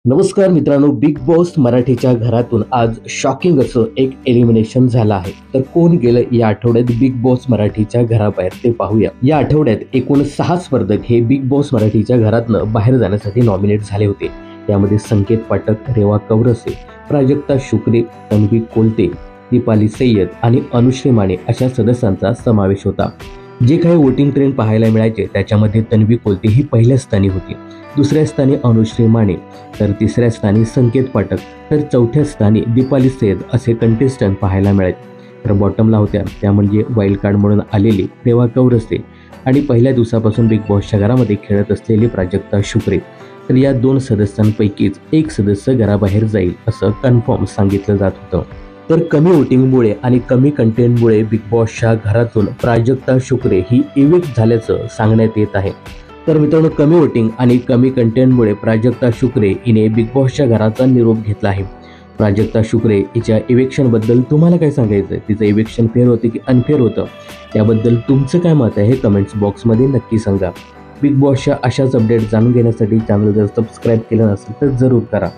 नमस्कार मित्रांनो, big boss मराठीच्या घरातून आज शॉकिंग असं एक एलिमिनेशन झालं आहे. तर कोण गेलं या आठवड्यात बिग बॉस मराठीच्या घराबाहेर ते पाहूया. या आठवड्यात एकूण 6 स्पर्धक हे बिग बॉस मराठीच्या घरातनं बाहेर जाण्यासाठी नॉमिनेट झाले होते. यामध्ये संकेत पाठक, रेवा कवरसे, प्राजक्ता शुक्रे, तन्वी कोलते, दीपाली सय्यद आणि अनुश्री माने अशा सदस्यांचा समावेश होता. जे काही वोटिंग ट्रेंड पाहायला मिळायचे त्याच्यामध्ये तन्वी कोलते ही पहिल्या स्थानी होती, दुसऱ्या स्थानी अनुश्री माने, तर तिसऱ्या स्थानी संकेत पाठक, तर चौथ्या स्थानी दीपाली सय्यद असे कंटेस्टंट पाहायला मिळाले. तर बॉटमला होत्या त्या म्हणजे वाईल्ड कार्ड म्हणून आलेली रेवा कवरसे आणि पहिल्या दिवसापासून बिग बॉसच्या घरामध्ये खेळत असलेली प्राजक्ता शुक्रे. तर या 2 सदस्यांपैकीच एक सदस्य घराबाहेर जाईल असं कन्फर्म सांगितलं जात होतं. तर कमी वोटिंगमुळे आणि कमी कंटेंटमुळे बिग बॉसच्या घरातून प्राजक्ता शुक्रे ही इविक्ट झाल्याचं सांगण्यात येत आहे. तर मित्रांनो, कमी वोटिंग आणि कमी कंटेंटमुळे प्राजक्ता शुक्रे हिने बिग बॉसच्या घराचा निरोप घेतला आहे. प्राजक्ता शुक्रे हिच्या इव्हिक्शनबद्दल तुम्हाला काय सांगायचं आहे? तिचं इव्हिक्शन फेअर होते की अनफेअर होतं? त्याबद्दल तुमचं काय मत आहे हे कमेंट्स बॉक्समध्ये नक्की सांगा. बिग बॉसच्या अशाच अपडेट जाणून घेण्यासाठी चॅनल जर सबस्क्राईब केलं नसेल तर जरूर करा.